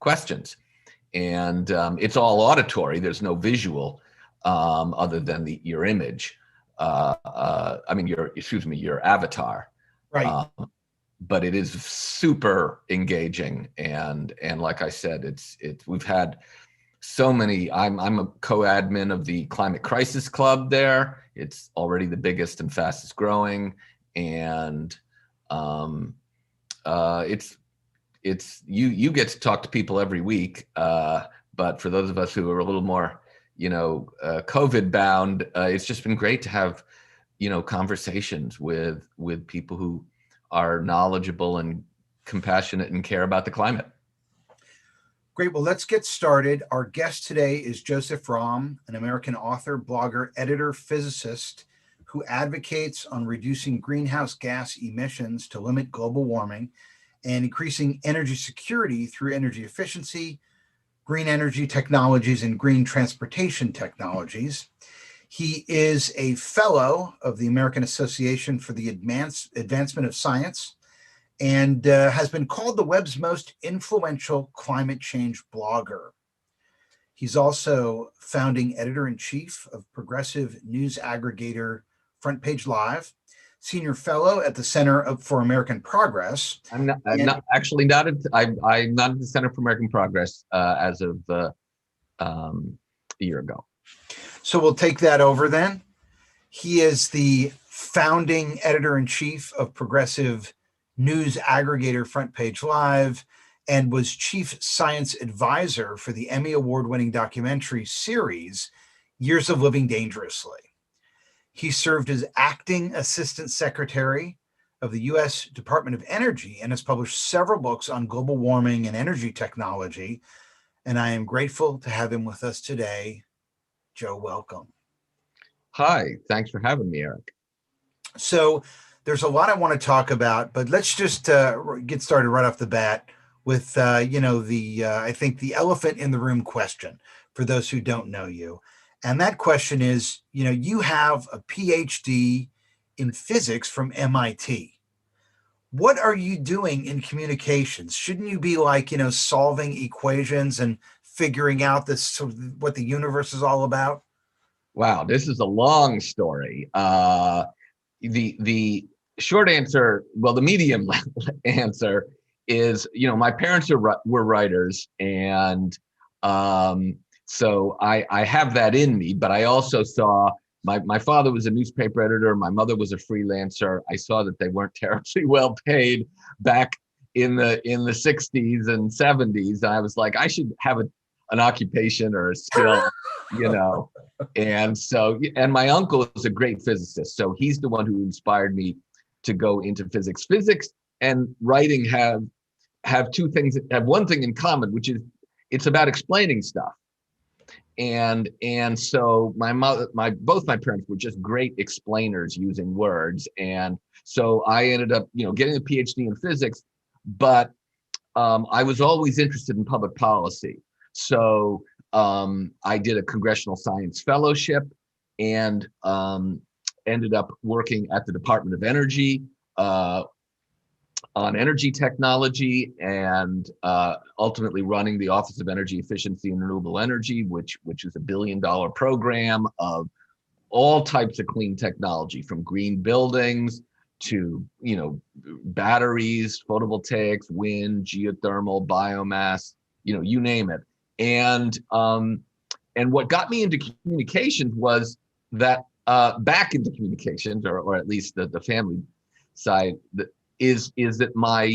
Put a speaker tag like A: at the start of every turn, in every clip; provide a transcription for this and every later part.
A: questions. And it's all auditory. There's no visual other than your image. Your avatar.
B: Right.
A: But it is super engaging, and like I said, we've had so many. I'm a co-admin of the Climate Crisis Club there. It's already the biggest and fastest growing, and it's you get to talk to people every week. But for those of us who are a little more, COVID bound, it's just been great to have, conversations with people who are knowledgeable and compassionate and care about the climate.
B: Great. Well, let's get started. Our guest today is Joseph Romm, an American author, blogger, editor, physicist who advocates on reducing greenhouse gas emissions to limit global warming and increasing energy security through energy efficiency, green energy technologies, and green transportation technologies. He is a fellow of the American Association for the Advancement of Science and has been called the web's most influential climate change blogger. He's also founding editor-in-chief of progressive news aggregator Front Page Live, senior fellow at the Center for American Progress.
A: I'm not at the Center for American Progress as of a year ago.
B: So we'll take that over then. He is the founding editor-in-chief of progressive news aggregator Front Page Live and was chief science advisor for the Emmy Award-winning documentary series, Years of Living Dangerously. He served as acting assistant secretary of the U.S. Department of Energy and has published several books on global warming and energy technology. And I am grateful to have him with us today. Joe, welcome.
A: Hi, thanks for having me, Eric.
B: So there's a lot I want to talk about, but let's just get started right off the bat with, I think the elephant in the room question for those who don't know you. And that question is, you have a PhD in physics from MIT. What are you doing in communications? Shouldn't you be solving equations and figuring out what the universe is all about?
A: Wow, this is a long story. The short answer, well, the medium answer is, my parents were writers, and so I have that in me. But I also saw my father was a newspaper editor, my mother was a freelancer. I saw that they weren't terribly well paid back in the 60s and 70s. And I was like, I should have an occupation or a skill, and my uncle is a great physicist. So he's the one who inspired me to go into physics. Physics and writing have one thing in common, which is it's about explaining stuff. And so both my parents were just great explainers using words. And so I ended up, getting a PhD in physics, but I was always interested in public policy. So I did a congressional science fellowship and ended up working at the Department of Energy on energy technology, and ultimately running the Office of Energy Efficiency and Renewable Energy, which is a $1 billion program of all types of clean technology, from green buildings to batteries, photovoltaics, wind, geothermal, biomass, you name it. And what got me into communications was that back into communications, or at least the family side, is that my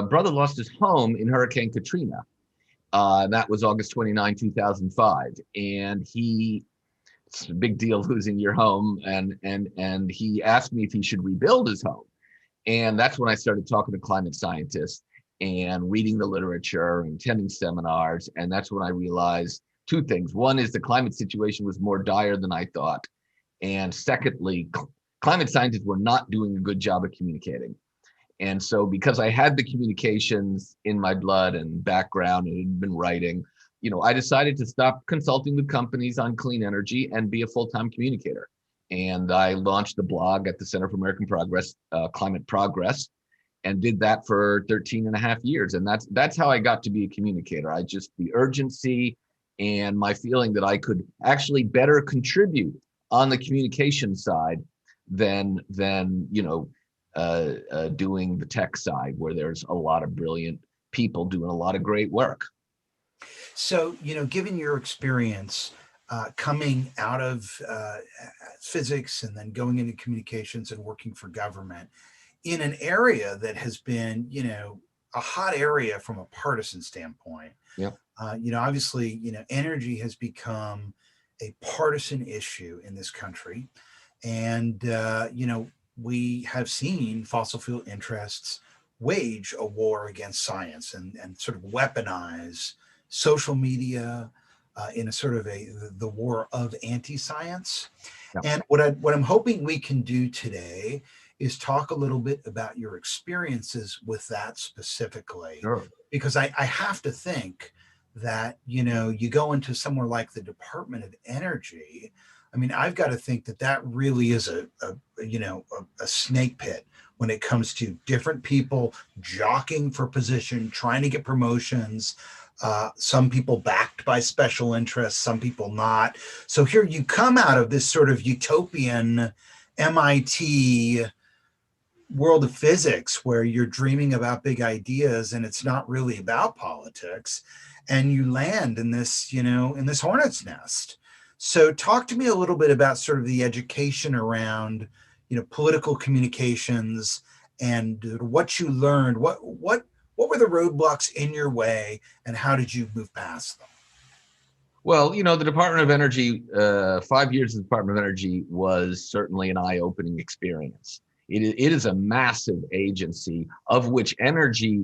A: brother lost his home in Hurricane Katrina. That was August 29, 2005. And it's a big deal losing your home. And he asked me if he should rebuild his home. And that's when I started talking to climate scientists and reading the literature and attending seminars. And that's when I realized two things. One is the climate situation was more dire than I thought. And secondly, climate scientists were not doing a good job of communicating. And so because I had the communications in my blood and background and had been writing, I decided to stop consulting with companies on clean energy and be a full-time communicator. And I launched the blog at the Center for American Progress, Climate Progress. and did that for 13 and a half years. And that's how I got to be a communicator. The urgency and my feeling that I could actually better contribute on the communication side than doing the tech side, where there's a lot of brilliant people doing a lot of great work.
B: So, given your experience coming out of physics and then going into communications and working for government in an area that has been, a hot area from a partisan standpoint,
A: Yeah.
B: Obviously, energy has become a partisan issue in this country. And, we have seen fossil fuel interests wage a war against science and sort of weaponize social media in a sort of the war of anti-science.
A: Yeah.
B: And what I'm hoping we can do today is talk a little bit about your experiences with that specifically,
A: Sure.
B: because I have to think that you go into somewhere like the Department of Energy. I mean, I've got to think that really is a snake pit when it comes to different people jockeying for position, trying to get promotions. Some people backed by special interests, some people not. So here you come out of this sort of utopian MIT world of physics where you're dreaming about big ideas and it's not really about politics, and you land in this hornet's nest. So talk to me a little bit about sort of the education around political communications and what you learned. What were the roadblocks in your way, and how did you move past them?
A: Well, the Department of Energy, 5 years in the Department of Energy was certainly an eye-opening experience. It is a massive agency, of which energy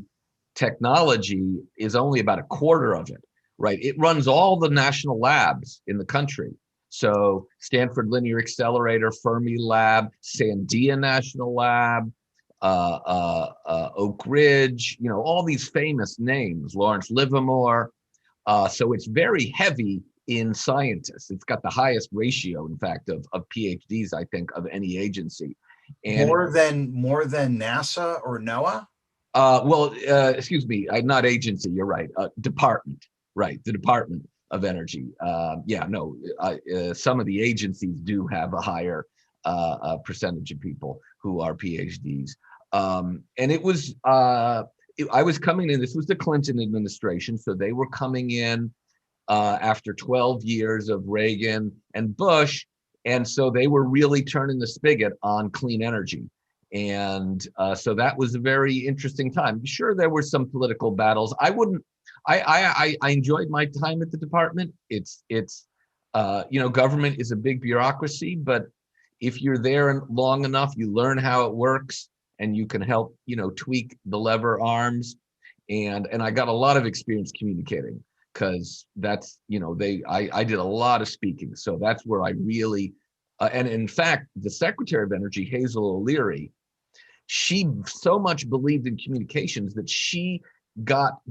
A: technology is only about a quarter of it, right? It runs all the national labs in the country. So Stanford Linear Accelerator, Fermi Lab, Sandia National Lab, Oak Ridge, all these famous names, Lawrence Livermore. So it's very heavy in scientists. It's got the highest ratio, in fact, of PhDs, I think, of any agency.
B: And more than NASA or NOAA?
A: Excuse me, not agency, you're right. Department, right, the Department of Energy. Some of the agencies do have a higher percentage of people who are PhDs. And it was, I was coming in, this was the Clinton administration, so they were coming in after 12 years of Reagan and Bush, and so they were really turning the spigot on clean energy. And so that was a very interesting time. Sure, there were some political battles. I enjoyed my time at the department. It's government is a big bureaucracy, but if you're there long enough, you learn how it works, and you can help, tweak the lever arms. And I got a lot of experience communicating, because that's, I did a lot of speaking. So that's where I really, and in fact, the Secretary of Energy, Hazel O'Leary, she so much believed in communications that she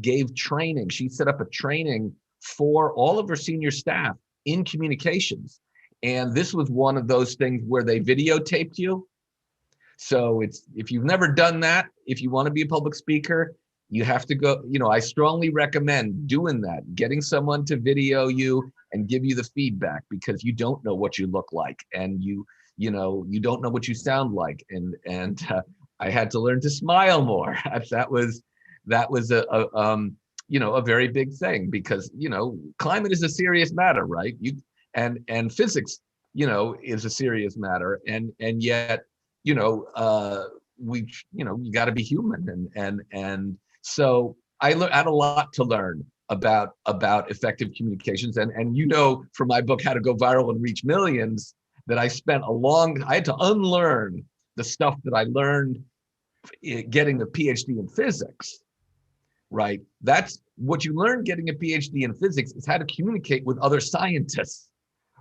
A: gave training. She set up a training for all of her senior staff in communications. And this was one of those things where they videotaped you. So if you've never done that, if you want to be a public speaker, you have to go, I strongly recommend doing that, getting someone to video you and give you the feedback, because you don't know what you look like, and you don't know what you sound like. And I had to learn to smile more. That was a very big thing, because, climate is a serious matter, right? And physics, is a serious matter. And yet, you got to be human. And so I had a lot to learn about effective communications. And from my book, How to Go Viral and Reach Millions, that I had to unlearn the stuff that I learned getting a PhD in physics, right? That's what you learn getting a PhD in physics, is how to communicate with other scientists,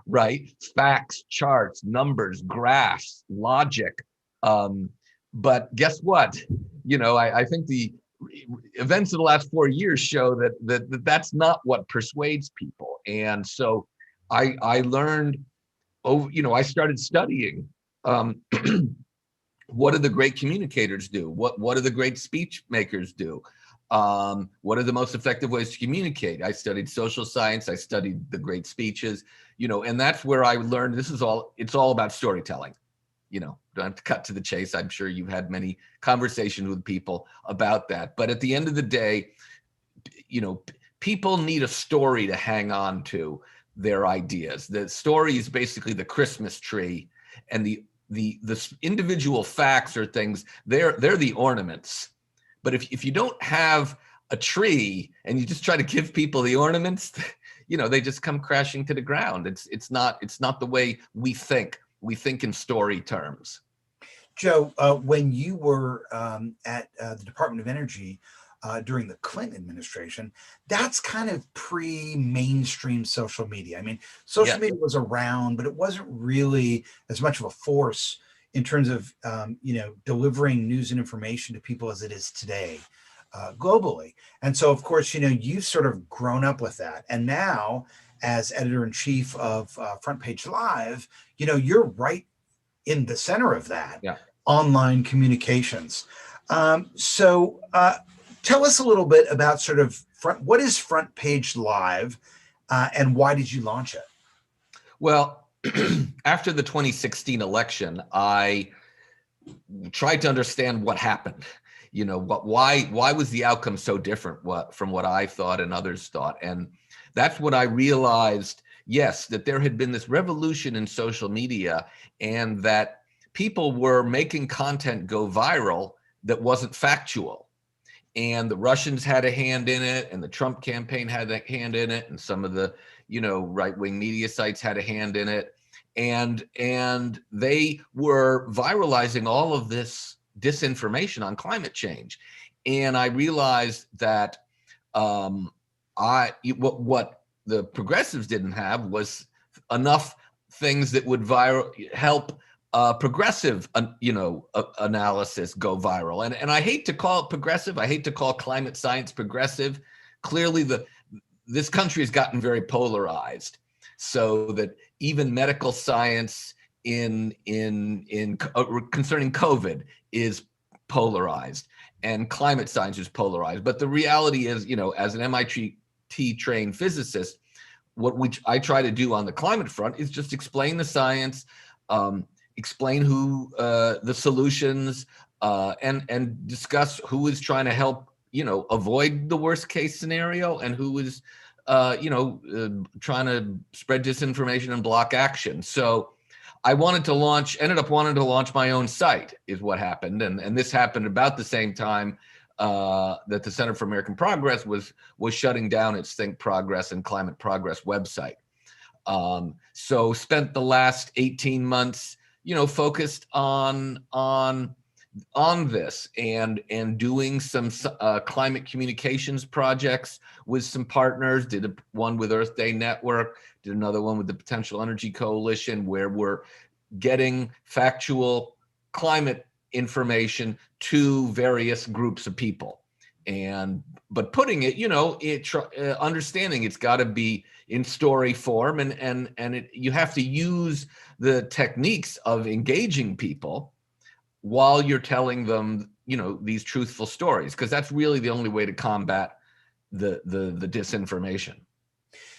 A: right? Facts, charts, numbers, graphs, logic. But guess what? I think the events of the last 4 years show that's not what persuades people. And so I learned, I started studying what do the great communicators do? What do the great speech makers do? What are the most effective ways to communicate? I studied social science. I studied the great speeches, and that's where I learned it's all about storytelling. Don't have to cut to the chase. I'm sure you've had many conversations with people about that. But at the end of the day, people need a story to hang on to their ideas. The story is basically the Christmas tree, and the individual facts or things, they're the ornaments. But if you don't have a tree and you just try to give people the ornaments, they just come crashing to the ground. It's not the way we think. We think in story terms.
B: Joe, when you were at the Department of Energy during the Clinton administration, that's kind of pre-mainstream social media. I mean, social media was around, but it wasn't really as much of a force in terms of delivering news and information to people as it is today globally. And so, of course, you've sort of grown up with that, and now as editor-in-chief of Front Page Live, you're right in the center of that online communications. So tell us a little bit about sort of what is Front Page Live and why did you launch it?
A: Well, after the 2016 election, I tried to understand what happened. Why was the outcome so different from what I thought and others thought? And that's when I realized, yes, that there had been this revolution in social media and that people were making content go viral that wasn't factual. And the Russians had a hand in it, and the Trump campaign had a hand in it, and some of the, right-wing media sites had a hand in it. And they were viralizing all of this disinformation on climate change. And I realized that what the progressives didn't have was enough things that would help progressive, analysis go viral. And I hate to call it progressive. I hate to call climate science progressive. Clearly, this country has gotten very polarized, so that even medical science concerning COVID is polarized, and climate science is polarized. But the reality is, as an MIT trained physicist, what I try to do on the climate front is just explain the science, explain who the solutions, and discuss who is trying to help, avoid the worst case scenario, and who is, trying to spread disinformation and block action. So I ended up wanting to launch my own site is what happened. And this happened about the same time that the Center for American Progress was shutting down its Think Progress and Climate Progress website. So spent the last 18 months, focused on this and doing some climate communications projects with some partners. Did one with Earth Day Network, did another one with the Potential Energy Coalition, where we're getting factual climate information to various groups of people. But putting it, understanding it's got to be in story form, and you have to use the techniques of engaging people while you're telling them, these truthful stories, because that's really the only way to combat the disinformation.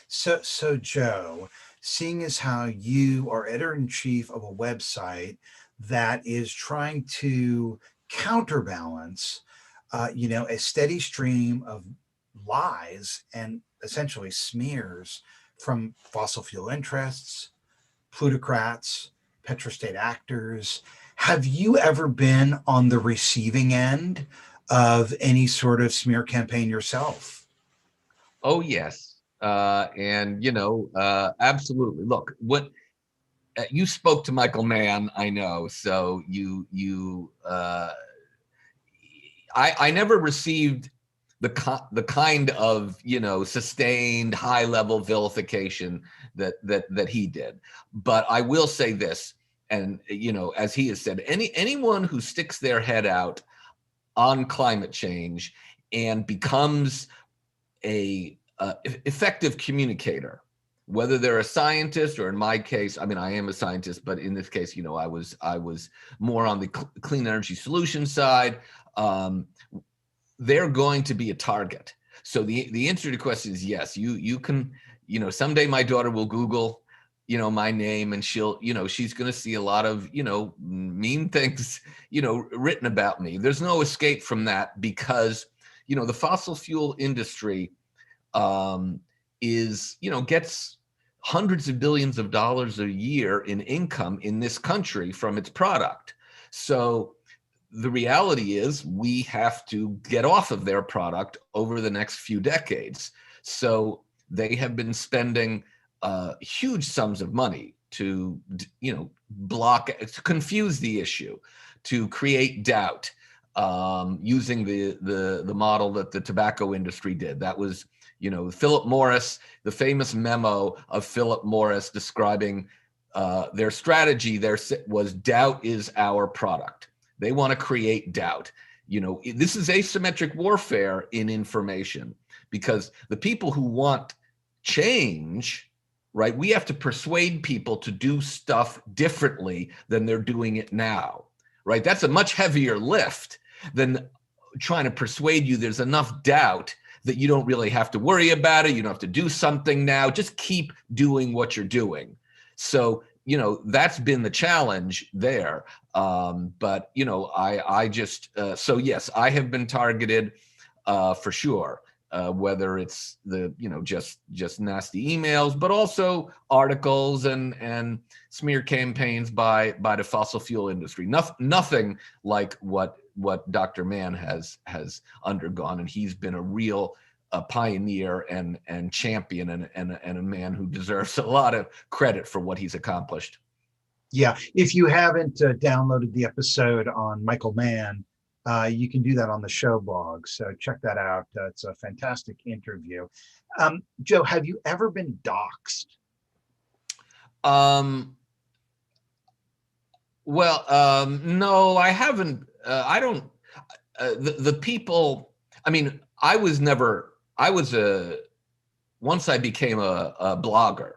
B: So Joe, seeing as how you are editor-in-chief of a website that is trying to counterbalance, a steady stream of lies and essentially smears from fossil fuel interests, plutocrats, petrostate actors. Have you ever been on the receiving end of any sort of smear campaign yourself?
A: Oh, yes. Absolutely. Look, what you spoke to Michael Mann, I know. So I never received the kind of, sustained high level vilification that he did. But I will say this, and, as he has said, anyone who sticks their head out on climate change and becomes a effective communicator whether they're a scientist, or in my case, I mean, I am a scientist, but in this case, I was more on the clean energy solution side. They're going to be a target. So the answer to the question is yes. You can, someday my daughter will Google, my name, and she's going to see a lot of, mean things, written about me. There's no escape from that, because, the fossil fuel industry gets hundreds of billions of dollars a year in income in this country from its product. So the reality is we have to get off of their product over the next few decades. So they have been spending huge sums of money to, to confuse the issue, to create doubt, using the model that the tobacco industry did. That was, Philip Morris, the famous memo of Philip Morris describing their strategy there was doubt is our product. They want to create doubt. This is asymmetric warfare in information, because the people who want change, right, we have to persuade people to do stuff differently than they're doing it now, right? That's a much heavier lift than trying to persuade you there's enough doubt that you don't really have to worry about it. You don't have to do something now. Just keep doing what you're doing. So, that's been the challenge there. But, I just, so yes, I have been targeted for sure, whether it's the, just nasty emails, but also articles and smear campaigns by the fossil fuel industry. Nothing like what Dr. Mann has undergone. And he's been a real pioneer and champion and a man who deserves a lot of credit for what he's accomplished.
B: Yeah, if you haven't downloaded the episode on Michael Mann, you can do that on the show blog. So check that out. It's a fantastic interview. Joe, have you ever been doxxed?
A: No, I haven't. I don't. The people. I mean, once I became a blogger,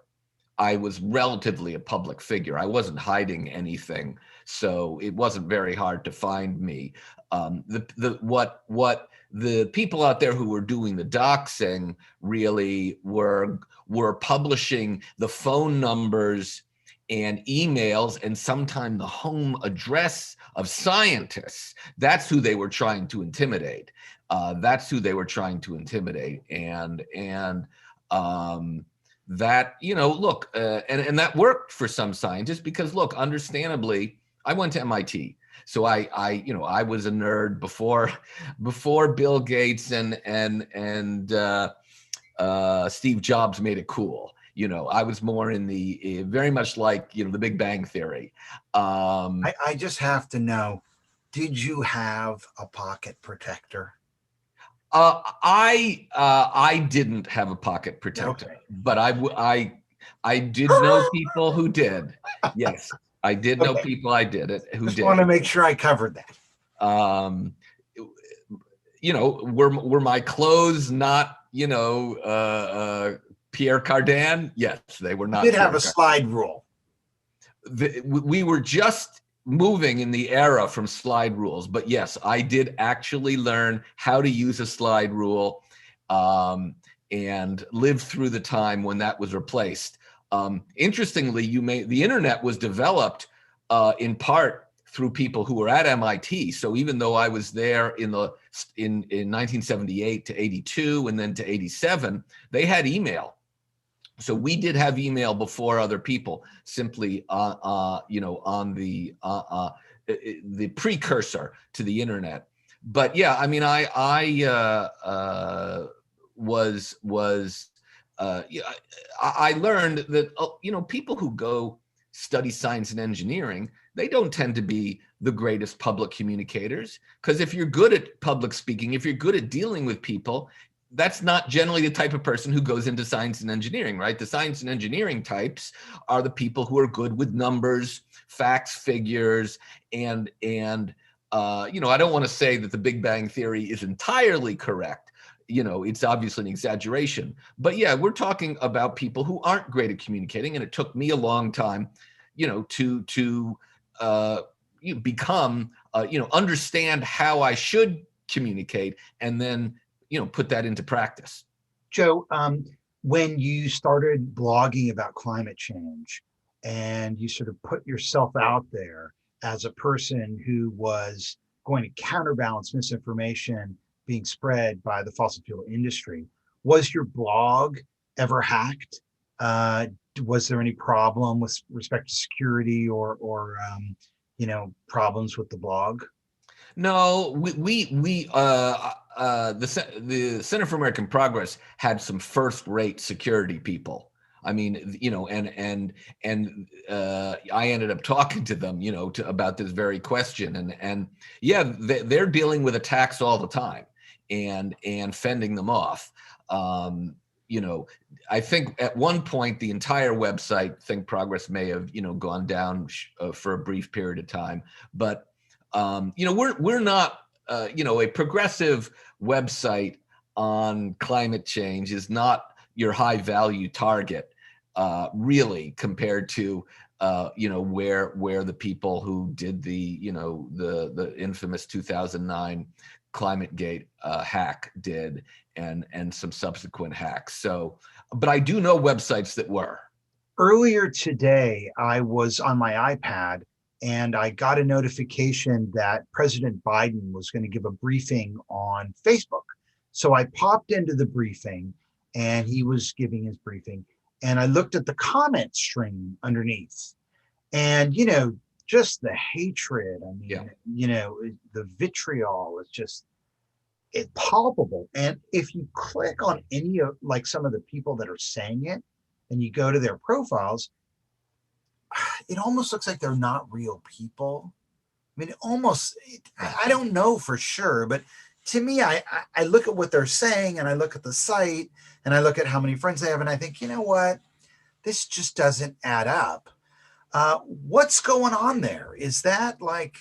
A: I was relatively a public figure. I wasn't hiding anything, so it wasn't very hard to find me. What the people out there who were doing the doxing really were publishing the phone numbers and emails and sometimes the home address of scientists. That's who they were trying to intimidate. And that, look, and that worked for some scientists, because look, understandably, I went to MIT. So I was a nerd before Bill Gates and Steve Jobs made it cool. I was more in the very much like, the Big Bang Theory.
B: I just have to know, did you have a pocket protector?
A: I didn't have a pocket protector, okay, but I did know people who did. Yes, I did know people who did.
B: Just want to make sure I covered that.
A: Were my clothes not, Pierre Cardin? Yes, they were not.
B: You did have a slide rule.
A: We were just moving in the era from slide rules, but yes, I did actually learn how to use a slide rule, and live through the time when that was replaced. Interestingly, the internet was developed in part through people who were at MIT. So even though I was there in 1978 to 82 and then to 87, they had email. So we did have email before other people, simply on the precursor to the internet. But yeah, I mean, I learned that people who go study science and engineering, they don't tend to be the greatest public communicators, because if you're good at public speaking, if you're good at dealing with people, that's not generally the type of person who goes into science and engineering, right? The science and engineering types are the people who are good with numbers, facts, figures, and I don't want to say that the Big Bang Theory is entirely correct. it's obviously an exaggeration. But yeah, we're talking about people who aren't great at communicating, and it took me a long time, to become, understand how I should communicate, and then, put that into practice.
B: Joe, when you started blogging about climate change and you sort of put yourself out there as a person who was going to counterbalance misinformation being spread by the fossil fuel industry, was your blog ever hacked? Was there any problem with respect to security or problems with the blog?
A: No, the Center for American Progress had some first-rate security people. I mean, I ended up talking to them, about this very question, and yeah, they're dealing with attacks all the time, and fending them off. I think at one point the entire website, Think Progress, may have gone down for a brief period of time, but we're not, a progressive website on climate change is not your high value target, really, compared to, where the people who did the infamous 2009 ClimateGate hack did, and some subsequent hacks. So, but I do know websites that were.
B: Earlier today, I was on my iPad and I got a notification that President Biden was going to give a briefing on Facebook. So I popped into the briefing and he was giving his briefing. And I looked at the comment stream underneath. And, just the hatred. I mean,
A: Yeah.
B: The vitriol is just it's palpable. And if you click on any of like some of the people that are saying it and you go to their profiles, it almost looks like they're not real people. I mean, I don't know for sure, but to me, I look at what they're saying and I look at the site and I look at how many friends they have and I think, you know what, this just doesn't add up. What's going on there? Is that like,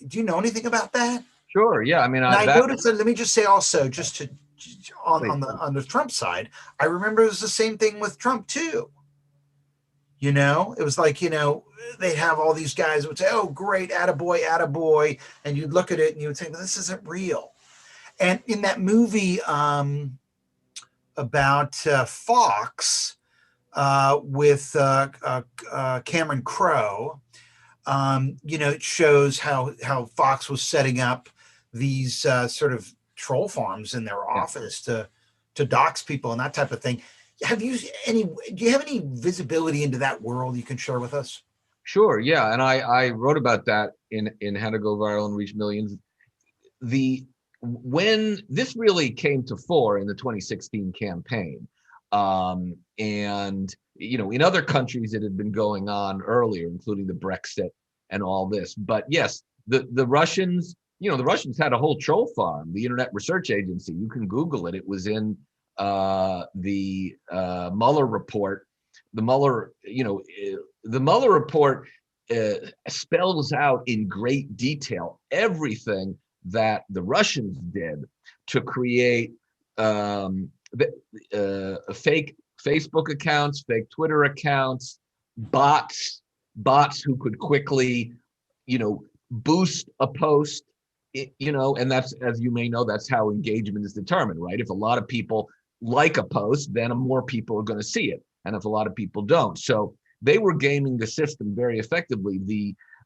B: do you know anything about that?
A: Sure. Yeah. I mean,
B: And I
A: that.
B: noticed that, let me just say also, just to
A: Please.
B: on the Trump side, I remember it was the same thing with Trump too. It was like, they'd have all these guys who would say, oh, great, attaboy, attaboy. And you'd look at it and you would say, well, this isn't real. And in that movie about Fox with Cameron Crowe, it shows how Fox was setting up these sort of troll farms in their office to dox people and that type of thing. Do you have any visibility into that world you can share with us?
A: Sure. Yeah. And I wrote about that in How to Go Viral and Reach Millions. When this really came to fore in the 2016 campaign, and, in other countries it had been going on earlier, including the Brexit and all this. But yes, the Russians, the Russians had a whole troll farm, the Internet Research Agency. You can Google it. It was in the Mueller report. The Mueller report spells out in great detail everything that the Russians did to create fake Facebook accounts, fake Twitter accounts, bots who could quickly, boost a post, and that's, as you may know, that's how engagement is determined, right? If a lot of people like a post, then more people are going to see it. And if a lot of people don't. So they were gaming the system very effectively.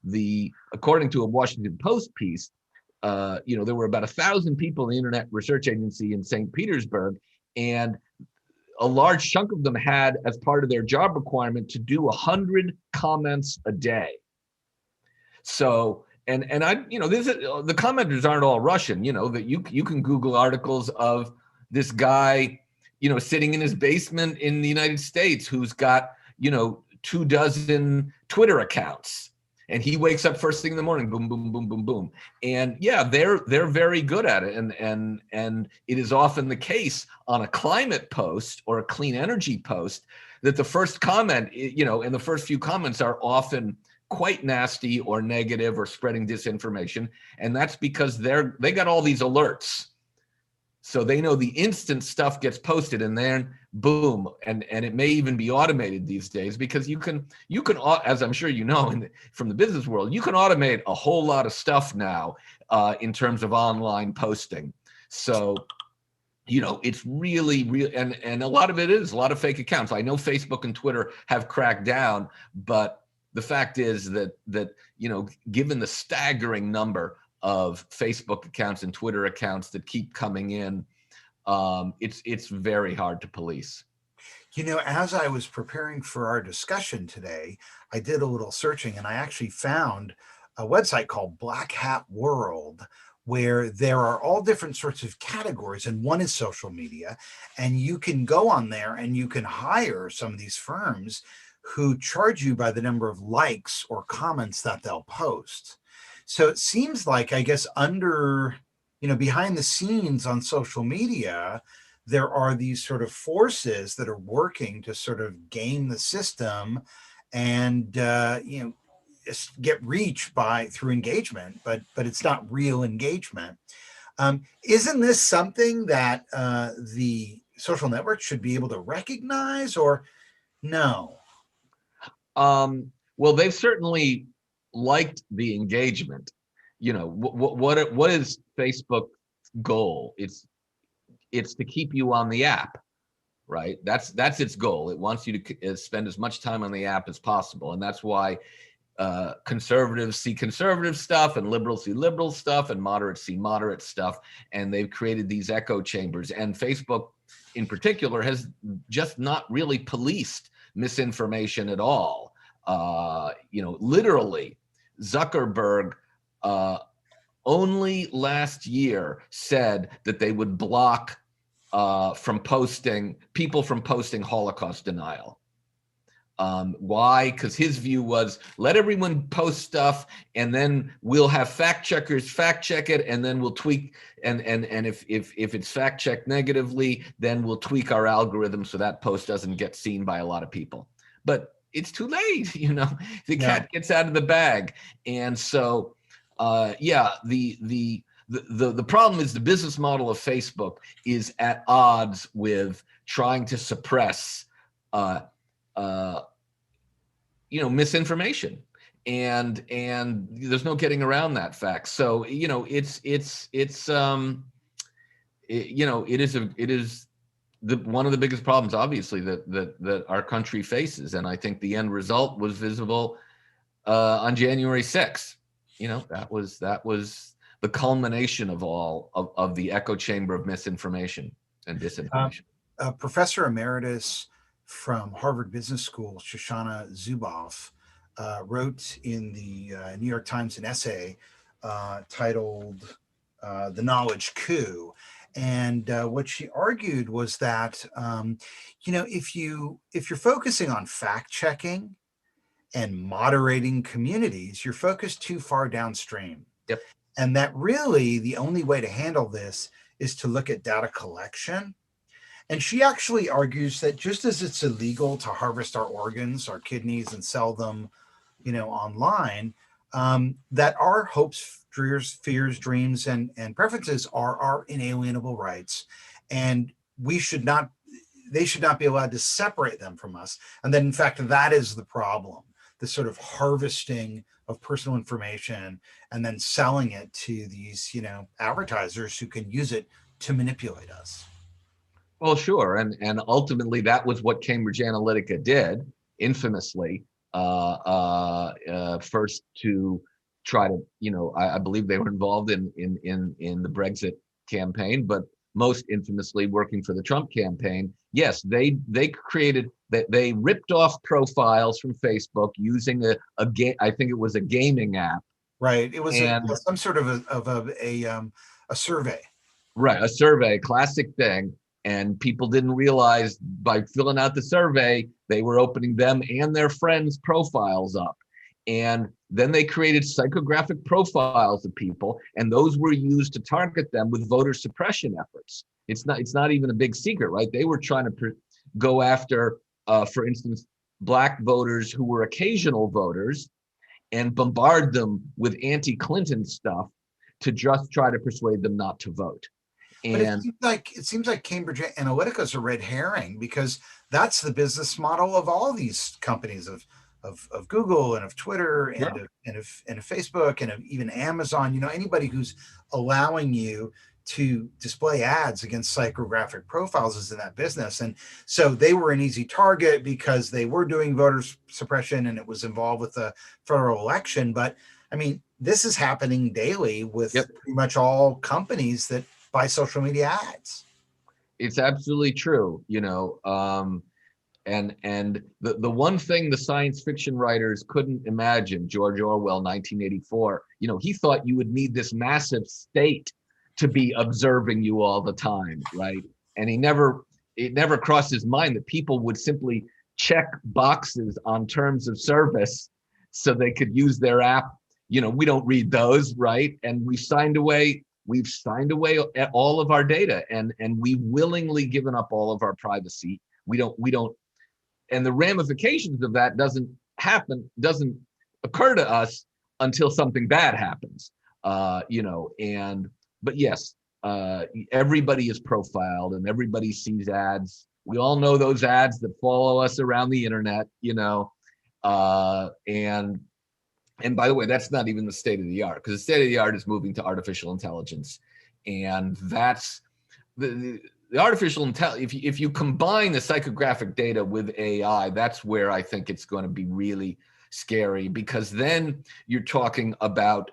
A: The according to a Washington Post piece, there were about 1,000 people in the Internet Research Agency in St. Petersburg, and a large chunk of them had, as part of their job requirement, to do 100 comments a day. So, and the commenters aren't all Russian. That you can Google articles of this guy, sitting in his basement in the United States, who's got 24 Twitter accounts. And he wakes up first thing in the morning, boom, boom, boom, boom, boom. And yeah, they're very good at it. And it is often the case on a climate post or a clean energy post that the first comment, and the first few comments are often quite nasty or negative or spreading disinformation. And that's because they got all these alerts So they know the instant stuff gets posted, and then boom, and it may even be automated these days, because you can, as I'm sure you know, from the business world, you can automate a whole lot of stuff now in terms of online posting. So it's really real, and a lot of it is a lot of fake accounts. I know Facebook and Twitter have cracked down, but the fact is that given the staggering number of Facebook accounts and Twitter accounts that keep coming in, it's very hard to police.
B: As I was preparing for our discussion today, I did a little searching, and I actually found a website called Black Hat World, where there are all different sorts of categories, and one is social media. And you can go on there and you can hire some of these firms who charge you by the number of likes or comments that they'll post. So it seems like, I guess, behind the scenes on social media, there are these sort of forces that are working to sort of game the system and get reach through engagement, but it's not real engagement. Isn't this something that the social networks should be able to recognize, or no?
A: Well, they've certainly liked the engagement. What is Facebook's goal? It's to keep you on the app, right? That's its goal. It wants you to spend as much time on the app as possible, and that's why conservatives see conservative stuff, and liberals see liberal stuff, and moderates see moderate stuff, and they've created these echo chambers. And Facebook, in particular, has just not really policed misinformation at all. Literally, Zuckerberg only last year said that they would block people from posting Holocaust denial. Why? Because his view was, let everyone post stuff, and then we'll have fact checkers fact check it, and then we'll tweak, and if it's fact checked negatively, then we'll tweak our algorithm so that post doesn't get seen by a lot of people. But it's too late, the cat gets out of the bag. And so the problem is the business model of Facebook is at odds with trying to suppress misinformation, and there's no getting around that fact. So it is one of the biggest problems, obviously, that our country faces. And I think the end result was visible on January 6th. That was the culmination of all of the echo chamber of misinformation and disinformation.
B: Professor Emeritus from Harvard Business School, Shoshana Zuboff, wrote in the New York Times an essay titled "The Knowledge Coup." And what she argued was that, if you're focusing on fact checking and moderating communities, you're focused too far downstream.
A: Yep.
B: And that really the only way to handle this is to look at data collection. And she actually argues that just as it's illegal to harvest our organs, our kidneys, and sell them, online, that our hopes, fears, dreams, and preferences are our inalienable rights, and they should not be allowed to separate them from us. And that, in fact, that is the problem: the sort of harvesting of personal information and then selling it to these, advertisers who can use it to manipulate us.
A: Well, sure, and ultimately that was what Cambridge Analytica did, infamously. First to try to, I believe they were involved in the Brexit campaign, but most infamously working for the Trump campaign. Yes, they created that. They ripped off profiles from Facebook using a game. I think it was a gaming app.
B: Right. It was some sort of a survey.
A: Right, a survey, classic thing. And people didn't realize by filling out the survey, they were opening them and their friends' profiles up. And then they created psychographic profiles of people, and those were used to target them with voter suppression efforts. It's not even a big secret, right? They were trying to go after, for instance, Black voters who were occasional voters, and bombard them with anti-Clinton stuff to just try to persuade them not to vote.
B: But
A: And
B: it seems like Cambridge Analytica is a red herring, because that's the business model of all these companies of Google and of Twitter
A: yeah,
B: and of Facebook and of even Amazon. Anybody who's allowing you to display ads against psychographic profiles is in that business. And so they were an easy target because they were doing voter suppression and it was involved with the federal election. But I mean, this is happening daily with
A: yep,
B: pretty much all companies that buy social media ads.
A: it's absolutely true. And the one thing the science fiction writers couldn't imagine, George Orwell, 1984, he thought you would need this massive state to be observing you all the time, right? And it never crossed his mind that people would simply check boxes on terms of service so they could use their app. We don't read those, right? And we've signed away all of our data, and we willingly given up all of our privacy. We don't and the ramifications of that doesn't occur to us until something bad happens. But yes, everybody is profiled and everybody sees ads. We all know those ads that follow us around the internet. And by the way, that's not even the state of the art, because the state of the art is moving to artificial intelligence, and that's the artificial intelligence. If you combine the psychographic data with AI, that's where I think it's going to be really scary, because then you're talking about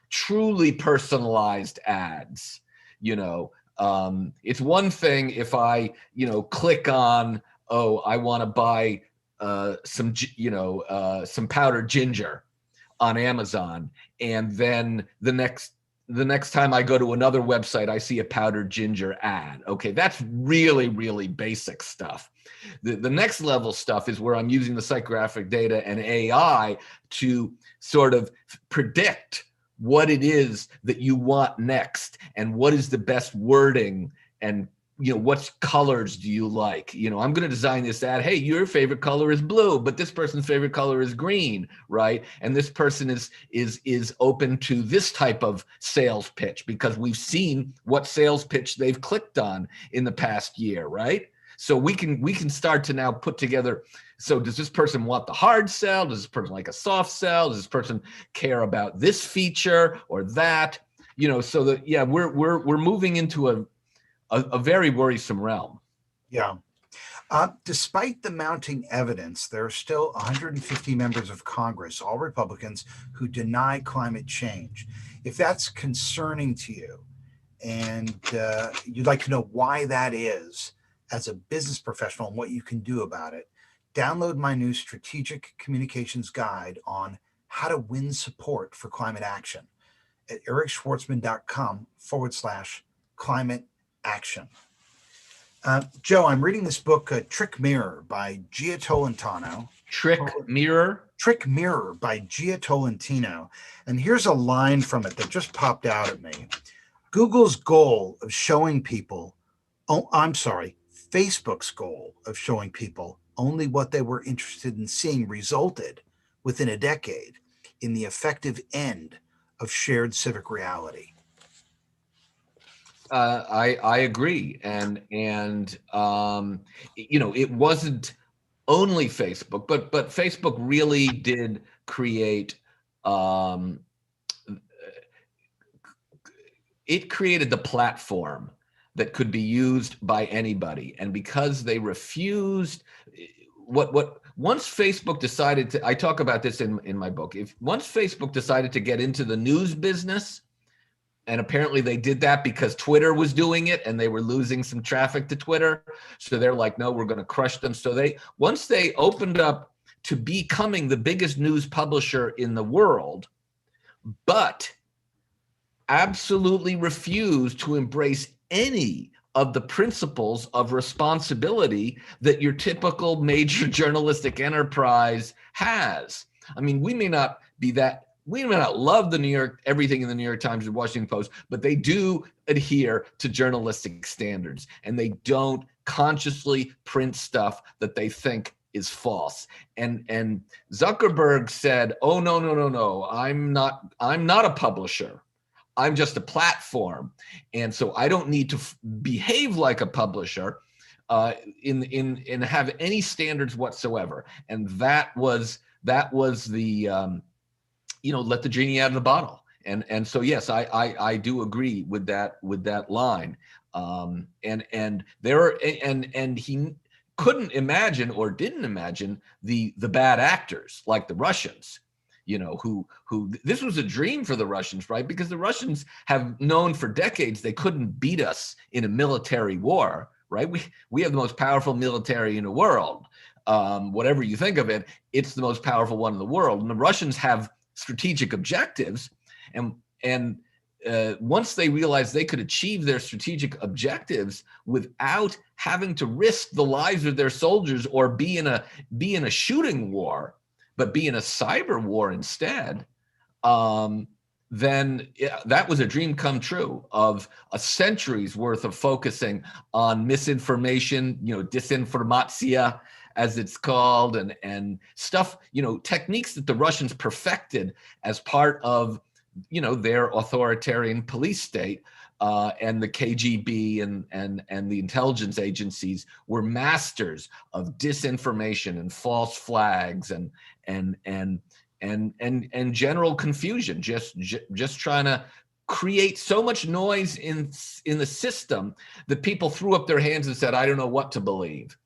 A: truly personalized ads. It's one thing if I click on, oh, I want to buy some powdered ginger on Amazon, and then the next time I go to another website, I see a powdered ginger ad. Okay, that's really, really basic stuff. The next level stuff is where I'm using the psychographic data and AI to sort of predict what it is that you want next, and what is the best wording, and what colors do you like? I'm going to design this ad. Hey, your favorite color is blue, but this person's favorite color is green, right? And this person is open to this type of sales pitch because we've seen what sales pitch they've clicked on in the past year, right? So we can start to now put together. So does this person want the hard sell? Does this person like a soft sell? Does this person care about this feature or that? So that, yeah, we're moving into a very worrisome realm.
B: Yeah. Despite the mounting evidence, there are still 150 members of Congress, all Republicans, who deny climate change. If that's concerning to you, and you'd like to know why that is as a business professional and what you can do about it, download my new strategic communications guide on how to win support for climate action at ericschwartzman.com/climate action. Joe, I'm reading this book, Trick Mirror by Gia Tolentino.
A: Trick Mirror
B: by Gia Tolentino. And here's a line from it that just popped out at me. Facebook's goal of showing people only what they were interested in seeing resulted within a decade in the effective end of shared civic reality.
A: I agree, and it wasn't only Facebook, but Facebook really did create. It created the platform that could be used by anybody, and because they refused, once Facebook decided to, I talk about this in my book. Once Facebook decided to get into the news business. And apparently they did that because Twitter was doing it and they were losing some traffic to Twitter. So they're like, no, we're going to crush them. So once they opened up to becoming the biggest news publisher in the world, but absolutely refused to embrace any of the principles of responsibility that your typical major journalistic enterprise has. I mean, we may not love everything in the New York Times and Washington Post, but they do adhere to journalistic standards, and they don't consciously print stuff that they think is false. And Zuckerberg said, "Oh, no, I'm not a publisher. I'm just a platform, and so I don't need to behave like a publisher in have any standards whatsoever. And that was the let the genie out of the bottle. And so yes, I do agree with that line. And he couldn't imagine or didn't imagine the bad actors like the Russians, who this was a dream for the Russians, right? Because the Russians have known for decades they couldn't beat us in a military war, right? We have the most powerful military in the world. Whatever you think of it, it's the most powerful one in the world. And the Russians have strategic objectives, and once they realized they could achieve their strategic objectives without having to risk the lives of their soldiers or be in a shooting war, but be in a cyber war instead, then that was a dream come true of a century's worth of focusing on misinformation, disinformatia, as it's called, and stuff, techniques that the Russians perfected as part of, their authoritarian police state, and the KGB and the intelligence agencies were masters of disinformation and false flags and general confusion, just trying to create so much noise in the system that people threw up their hands and said, I don't know what to believe.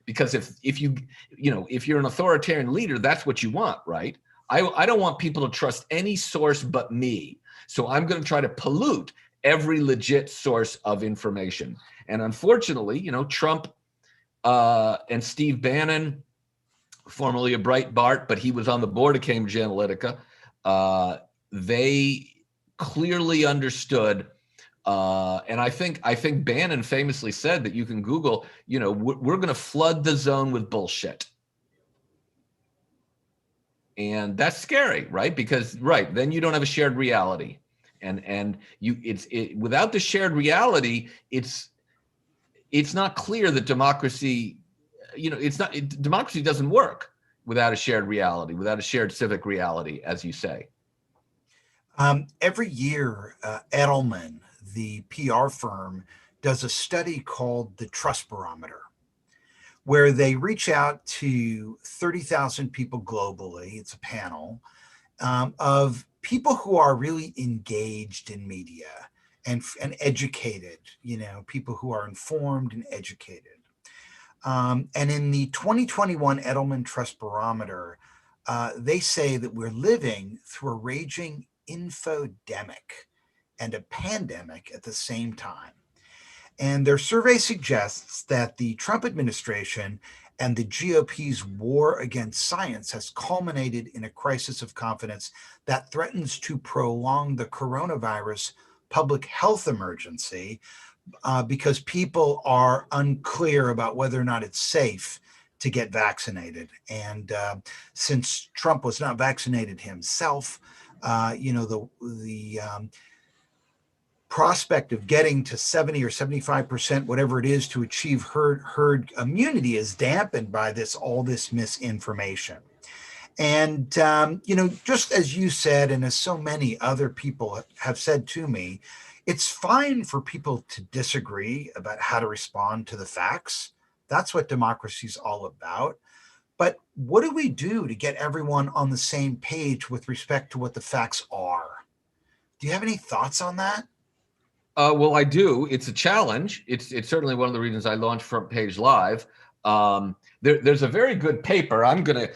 A: Because if you're an authoritarian leader, that's what you want, right? I don't want people to trust any source but me. So I'm going to try to pollute every legit source of information. And unfortunately, Trump and Steve Bannon, formerly of Breitbart, but he was on the board of Cambridge Analytica, they clearly understood. And I think Bannon famously said that you can Google, we're going to flood the zone with bullshit. And that's scary, right? Because then you don't have a shared reality. And without the shared reality, it's not clear that democracy, democracy doesn't work without a shared reality, without a shared civic reality, as you say.
B: Every year, Edelman, the PR firm, does a study called the Trust Barometer, where they reach out to 30,000 people globally. It's a panel of people who are really engaged in media and educated, people who are informed and educated. And in the 2021 Edelman Trust Barometer, they say that we're living through a raging infodemic and a pandemic at the same time. And their survey suggests that the Trump administration and the GOP's war against science has culminated in a crisis of confidence that threatens to prolong the coronavirus public health emergency because people are unclear about whether or not it's safe to get vaccinated. And since Trump was not vaccinated himself, the prospect of getting to 70 or 75%, whatever it is, to achieve herd immunity is dampened by all this misinformation. And, just as you said, and as so many other people have said to me, it's fine for people to disagree about how to respond to the facts. That's what democracy is all about. But what do we do to get everyone on the same page with respect to what the facts are? Do you have any thoughts on that?
A: Well, I do. It's a challenge. It's certainly one of the reasons I launched Front Page Live. There's a very good paper. I'm going to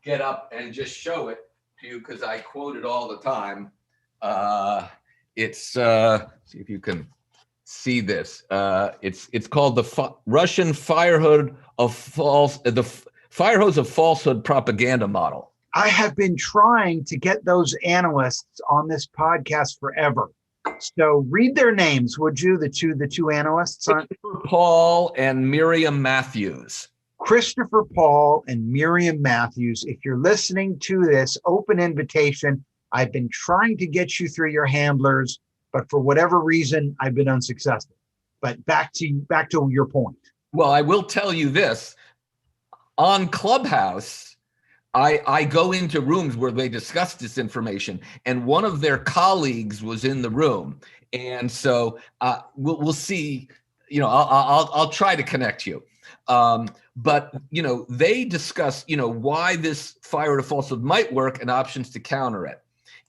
A: get up and just show it to you because I quote it all the time. It's see if you can see this. It's called the Russian Firehose of Falsehood Propaganda Model.
B: I have been trying to get those analysts on this podcast forever. So read their names, would you? The two analysts.
A: Christopher Paul and Miriam Matthews.
B: Christopher Paul and Miriam Matthews. If you're listening to this, open invitation. I've been trying to get you through your handlers, but for whatever reason, I've been unsuccessful. But back to your point.
A: Well, I will tell you this. On Clubhouse, I go into rooms where they discuss this information, and one of their colleagues was in the room, and so we'll see. I'll try to connect you. But they discuss why this fire to falsehood might work and options to counter it.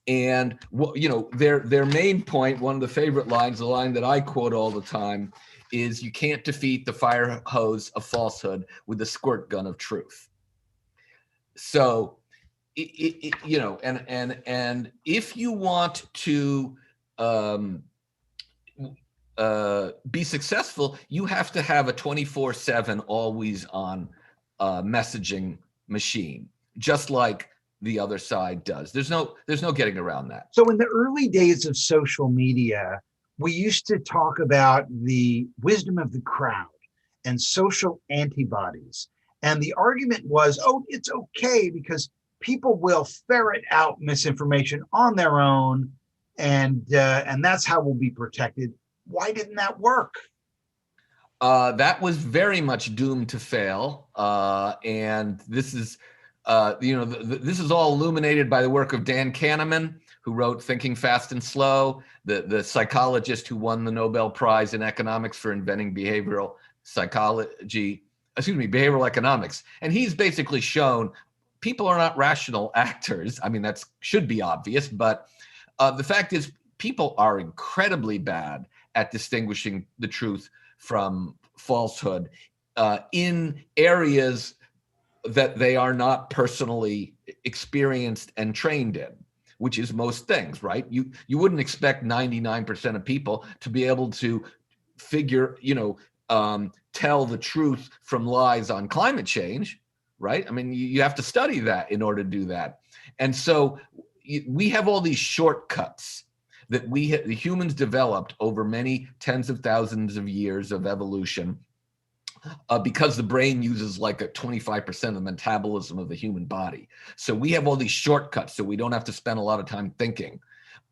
A: And their main point, one of the favorite lines, the line that I quote all the time, is you can't defeat the fire hose of falsehood with the squirt gun of truth. So and if you want to be successful, you have to have a 24/7 always on messaging machine, just like the other side does. There's no getting around that.
B: So in the early days of social media, we used to talk about the wisdom of the crowd and social antibodies. And the argument was, oh, it's okay because people will ferret out misinformation on their own, and that's how we'll be protected. Why didn't that work?
A: That was very much doomed to fail, and this is, this is all illuminated by the work of Dan Kahneman, who wrote Thinking Fast and Slow, the psychologist who won the Nobel Prize in economics for inventing behavioral economics. And he's basically shown people are not rational actors. I mean, that should be obvious, but the fact is people are incredibly bad at distinguishing the truth from falsehood in areas that they are not personally experienced and trained in, which is most things, right? You wouldn't expect 99% of people to be able to figure, tell the truth from lies on climate change, right? I mean, you have to study that in order to do that. And so we have all these shortcuts that the humans developed over many tens of thousands of years of evolution, because the brain uses like a 25% of the metabolism of the human body. So we have all these shortcuts, so we don't have to spend a lot of time thinking.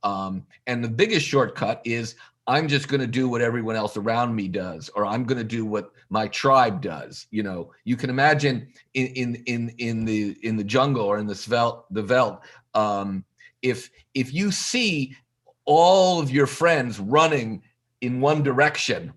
A: And the biggest shortcut is I'm just going to do what everyone else around me does, or I'm going to do what my tribe does. You can imagine in the jungle or in the veldt, if you see all of your friends running in one direction,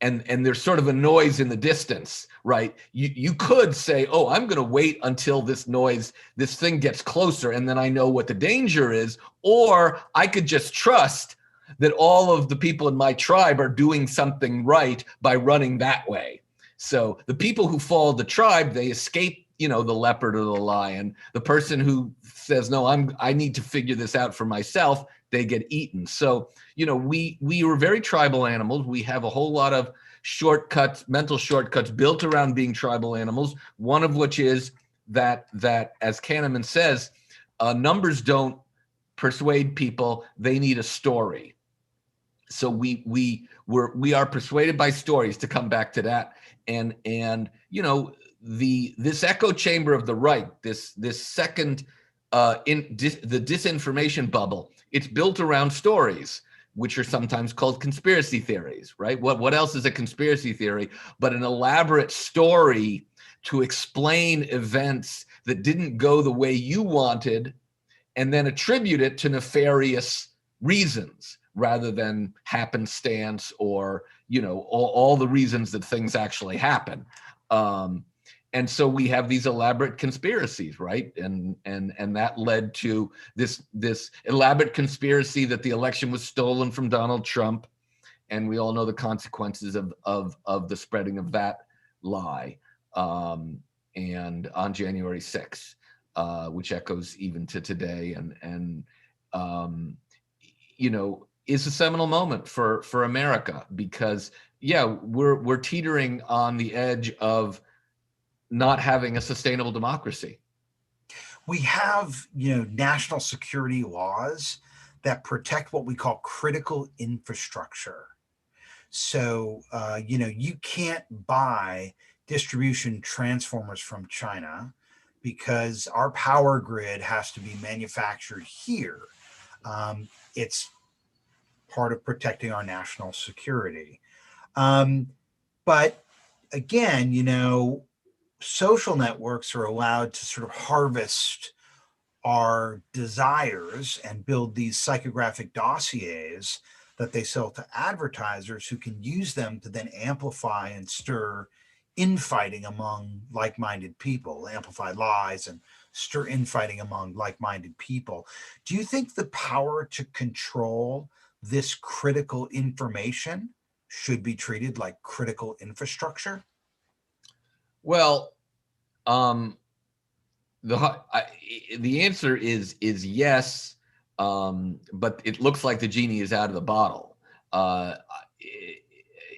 A: and there's sort of a noise in the distance, right? You could say, oh, I'm going to wait until this thing gets closer, and then I know what the danger is. Or I could just trust that all of the people in my tribe are doing something right by running that way. So the people who follow the tribe, they escape, the leopard or the lion. The person who says, no, I need to figure this out for myself, they get eaten. So, we are very tribal animals. We have a whole lot of mental shortcuts built around being tribal animals. One of which is that as Kahneman says, numbers don't persuade people. They need a story. So we are persuaded by stories, to come back to that. And this echo chamber of the right, this second the disinformation bubble, it's built around stories, which are sometimes called conspiracy theories, right? What else is a conspiracy theory but an elaborate story to explain events that didn't go the way you wanted, and then attribute it to nefarious reasons rather than happenstance or, all the reasons that things actually happen. And so we have these elaborate conspiracies, right? And that led to this elaborate conspiracy that the election was stolen from Donald Trump. And we all know the consequences of the spreading of that lie. And on January 6th, which echoes even to today, and is a seminal moment for America, because we're teetering on the edge of not having a sustainable democracy.
B: We have, national security laws that protect what we call critical infrastructure. So, you can't buy distribution transformers from China because our power grid has to be manufactured here. It's part of protecting our national security. But again, social networks are allowed to sort of harvest our desires and build these psychographic dossiers that they sell to advertisers who can use them to then amplify and stir infighting among like-minded people, amplify lies and stir infighting among like-minded people. Do you think the power to control this critical information should be treated like critical infrastructure?
A: Well, um, the answer is yes, but it looks like the genie is out of the bottle. Uh,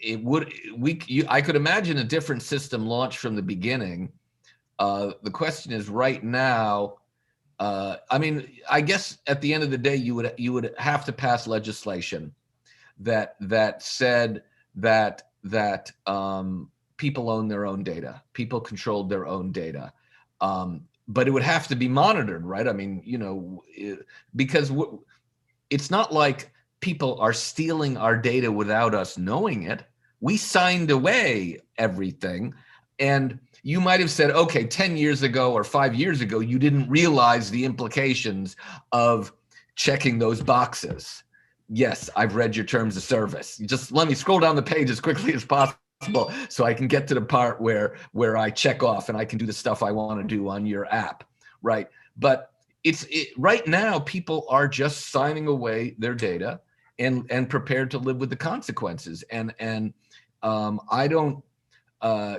A: it would I could imagine a different system launched from the beginning. The question is right now. I mean, I guess at the end of the day, you would have to pass legislation that said that people own their own data, people controlled their own data. But it would have to be monitored, right? I mean, because it's not like people are stealing our data without us knowing it. We signed away everything. And you might have said, okay, 10 years ago or 5 years ago, you didn't realize the implications of checking those boxes. Yes, I've read your terms of service. Just let me scroll down the page as quickly as possible so I can get to the part where I check off and I can do the stuff I want to do on your app, right? But right now, people are just signing away their data and prepared to live with the consequences. And I don't.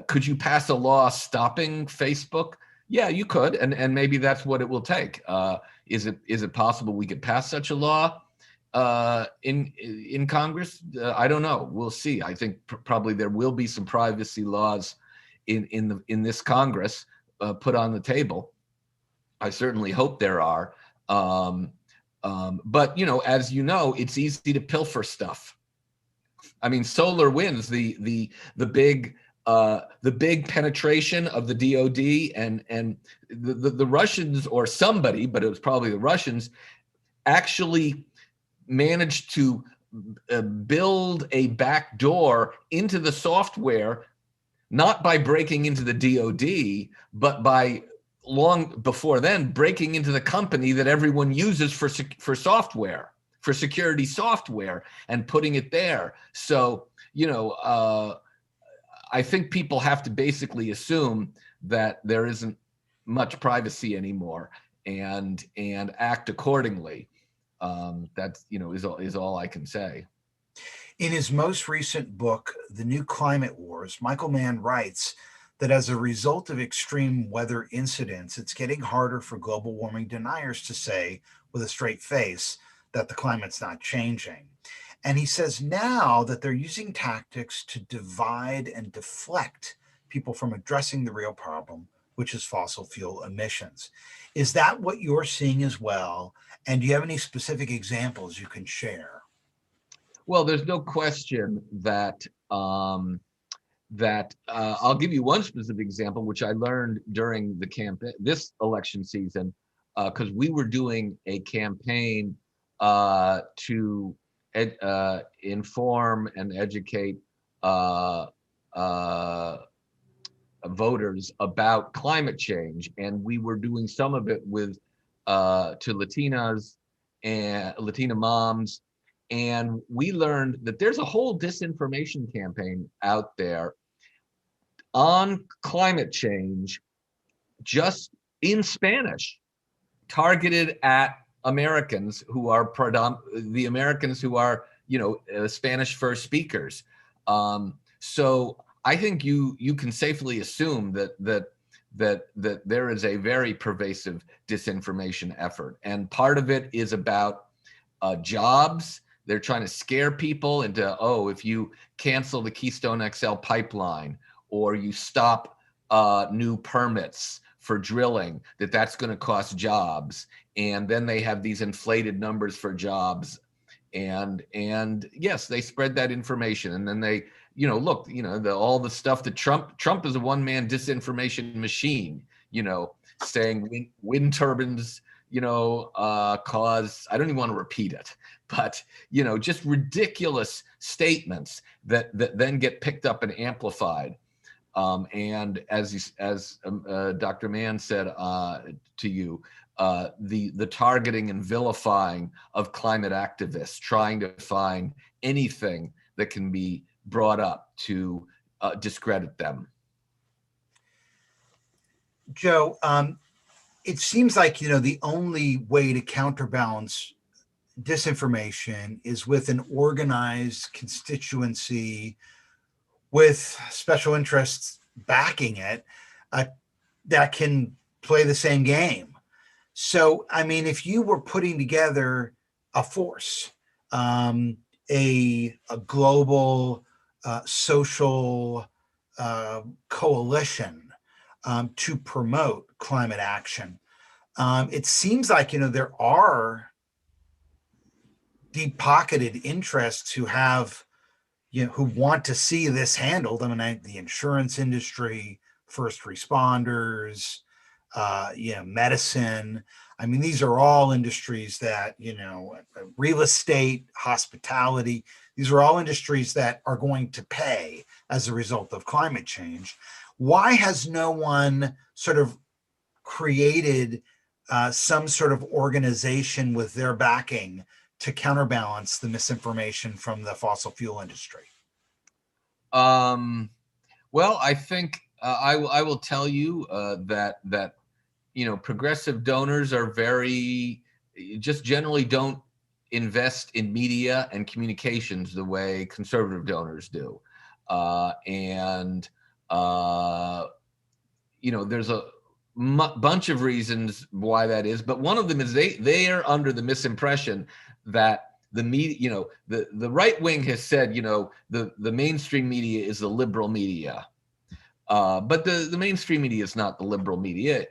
A: Could you pass a law stopping Facebook? Yeah, you could, and maybe that's what it will take. Is it possible we could pass such a law in Congress? I don't know. We'll see. I think probably there will be some privacy laws in this Congress put on the table. I certainly hope there are. But as you know, it's easy to pilfer stuff. I mean, SolarWinds, the big penetration of the DoD and the Russians or somebody, but it was probably the Russians, actually managed to build a back door into the software, not by breaking into the DoD, but by long before then breaking into the company that everyone uses for software, for security software, and putting it there. So I think people have to basically assume that there isn't much privacy anymore and act accordingly. That's is all I can say.
B: In his most recent book, The New Climate Wars, Michael Mann writes that as a result of extreme weather incidents, it's getting harder for global warming deniers to say with a straight face that the climate's not changing. And he says now that they're using tactics to divide and deflect people from addressing the real problem, which is fossil fuel emissions. Is that what you're seeing as well? And do you have any specific examples you can share?
A: Well, there's no question that I'll give you one specific example, which I learned during the campaign, this election season, because we were doing a campaign to inform and educate voters about climate change, and we were doing some of it with to Latinas and Latina moms, and we learned that there's a whole disinformation campaign out there on climate change, just in Spanish, targeted at Americans who are the Americans who are Spanish first speakers. So I think you can safely assume that there is a very pervasive disinformation effort, and part of it is about jobs. They're trying to scare people into, oh, if you cancel the Keystone XL pipeline or you stop new permits for drilling, that's going to cost jobs. And then they have these inflated numbers for jobs. And yes, they spread that information. And then they, look, all the stuff that Trump is a one-man disinformation machine, saying wind turbines, cause, I don't even want to repeat it, but, just ridiculous statements that then get picked up and amplified. And as Dr. Mann said to you, the targeting and vilifying of climate activists, trying to find anything that can be brought up to discredit them.
B: Joe, it seems like, the only way to counterbalance disinformation is with an organized constituency with special interests backing it, uh, that can play the same game. So, I mean, if you were putting together a force, a global social coalition to promote climate action, it seems like, there are deep pocketed interests who have, who want to see this handled. I mean, the insurance industry, first responders, medicine. I mean, these are all industries that, real estate, hospitality, these are all industries that are going to pay as a result of climate change. Why has no one sort of created some sort of organization with their backing to counterbalance the misinformation from the fossil fuel industry?
A: Well, I think I will tell you that progressive donors are just generally don't invest in media and communications the way conservative donors do, and there's a bunch of reasons why that is, but one of them is they are under the misimpression that the media, the right wing has said, the mainstream media is the liberal media, but the mainstream media is not the liberal media.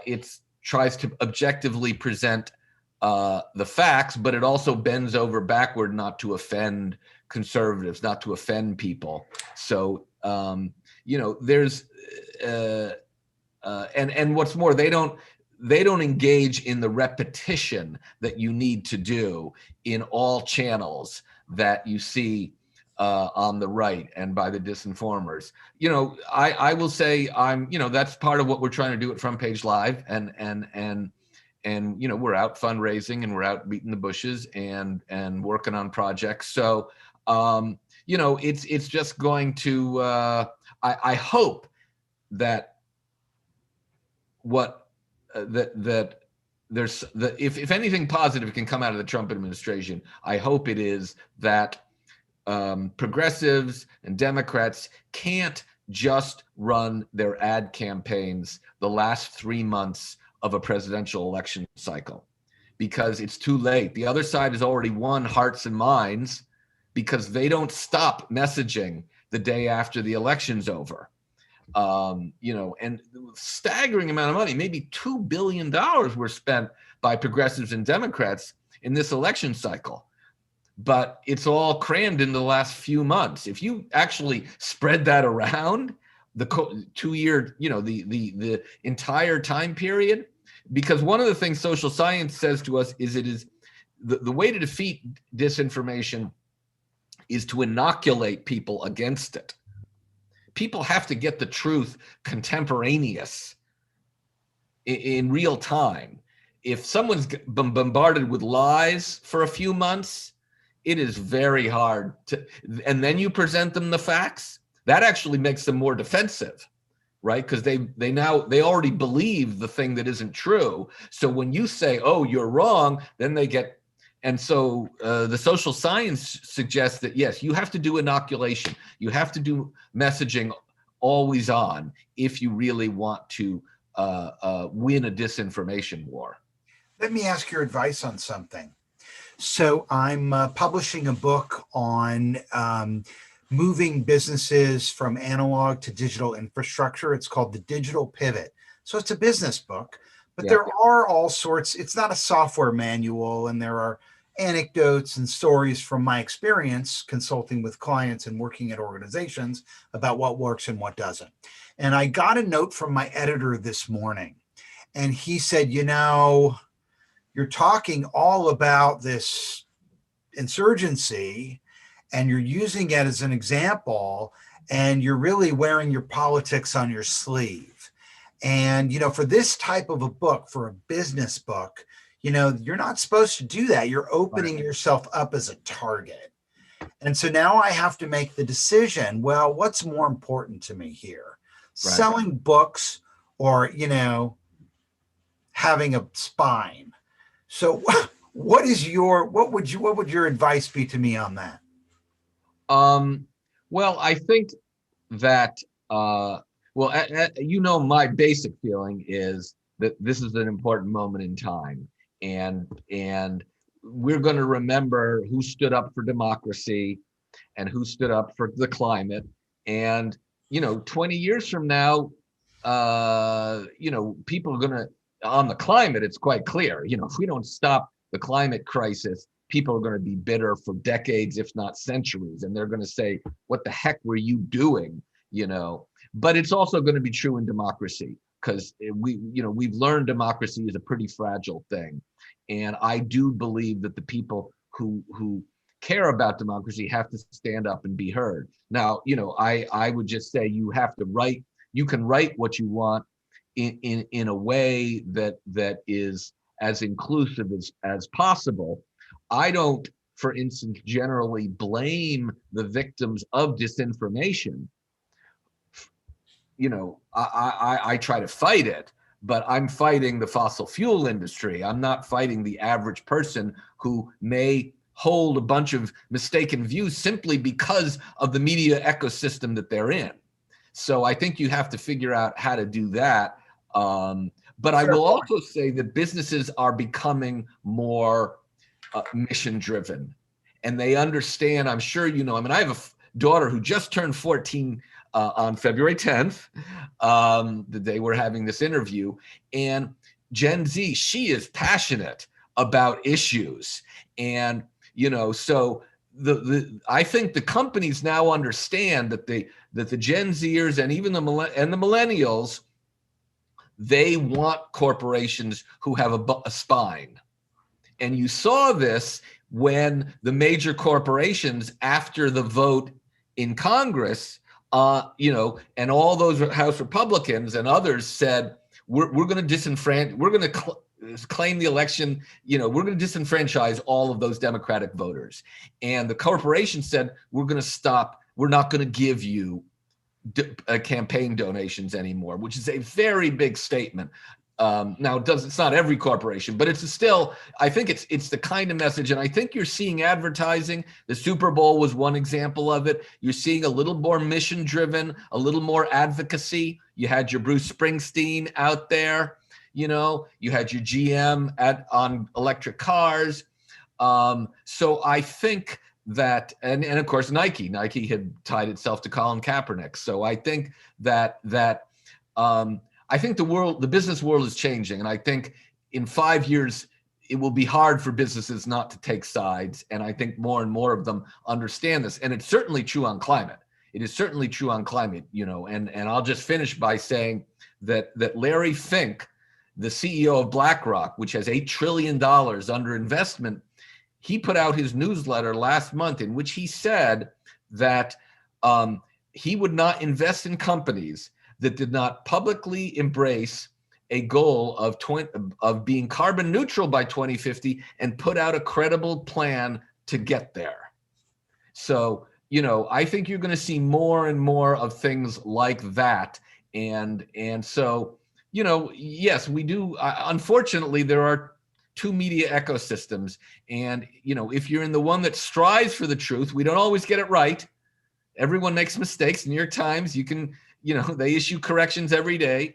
A: It tries to objectively present the facts, but it also bends over backward not to offend conservatives, not to offend people. So there's and what's more, they don't engage in the repetition that you need to do in all channels that you see on the right and by the disinformers. I will say that's part of what we're trying to do at Front Page Live, and we're out fundraising and we're out beating the bushes and working on projects. So it's just going to I hope that that there's if anything positive can come out of the Trump administration, I hope it is that progressives and Democrats can't just run their ad campaigns the last 3 months of a presidential election cycle, because it's too late. The other side has already won hearts and minds because they don't stop messaging the day after the election's over. And staggering amount of money, maybe $2 billion were spent by progressives and Democrats in this election cycle. But it's all crammed in the last few months. If you actually spread that around the 2-year, the entire time period, because one of the things social science says to us is it is the way to defeat disinformation is to inoculate people against it. People have to get the truth contemporaneous in real time. If someone's bombarded with lies for a few months, it is very hard to, and then you present them the facts, that actually makes them more defensive, right? Because they already believe the thing that isn't true. So when you say, oh, you're wrong, then they get, and so the social science suggests that, yes, you have to do inoculation. You have to do messaging always on if you really want to win a disinformation war.
B: Let me ask your advice on something. So I'm publishing a book on moving businesses from analog to digital infrastructure. It's called The Digital Pivot. So it's a business book, but there are all sorts, it's not a software manual, and there are anecdotes and stories from my experience consulting with clients and working at organizations about what works and what doesn't. And I got a note from my editor this morning, and he said, you're talking all about this insurgency and you're using it as an example, and you're really wearing your politics on your sleeve. And, for this type of a book, for a business book, you're not supposed to do that. You're
A: Right.
B: opening yourself up as a target. And so now I have to make the decision, well, what's more important to me here?
A: Right.
B: Selling books or, having a spine. So what would your advice be to me on that?
A: Um, well, I think that well, my basic feeling is that this is an important moment in time, and we're going to remember who stood up for democracy and who stood up for the climate. And 20 years from now, people are going to on the climate. It's quite clear. If we don't stop the climate crisis, people are going to be bitter for decades, if not centuries, and they're going to say, "What the heck were you doing?" But it's also going to be true in democracy because we've learned democracy is a pretty fragile thing, and I do believe that the people who care about democracy have to stand up and be heard. Now, I would just say you have to write. You can write what you want in a way that is as inclusive as possible. I don't, for instance, generally blame the victims of disinformation. I try to fight it, but I'm fighting the fossil fuel industry. I'm not fighting the average person who may hold a bunch of mistaken views simply because of the media ecosystem that they're in. So I think you have to figure out how to do that. But I
B: Fair
A: will
B: point.
A: also say that businesses are becoming more mission driven, and they understand. I'm sure I have a daughter who just turned 14 on February 10th, the day we're having this interview, and Gen Z, she is passionate about issues, and so I think the companies now understand that the Gen Zers and even the millennials, they want corporations who have a spine. And you saw this when the major corporations, after the vote in Congress, and all those House Republicans and others said, we're going to we're going to claim the election, we're going to disenfranchise all of those Democratic voters. And the corporation said, we're going to stop, we're not going to give you campaign donations anymore, which is a very big statement. Now, it's not every corporation, but it's still, I think it's the kind of message. And I think you're seeing advertising. The Super Bowl was one example of it. You're seeing a little more mission driven, a little more advocacy. You had your Bruce Springsteen out there, you had your GM on electric cars. So I think that, and of course, Nike had tied itself to Colin Kaepernick. So I think that I think the business world is changing. And I think in 5 years, it will be hard for businesses not to take sides. And I think more and more of them understand this. And it's certainly true on climate. It is certainly true on climate, and I'll just finish by saying that Larry Fink, the CEO of BlackRock, which has $8 trillion under investment, he put out his newsletter last month in which he said that he would not invest in companies that did not publicly embrace a goal of being carbon neutral by 2050 and put out a credible plan to get there. So, I think you're going to see more and more of things like that. And so, yes, we do. Unfortunately, there are two media ecosystems. And, if you're in the one that strives for the truth, we don't always get it right. Everyone makes mistakes. New York Times, they issue corrections every day.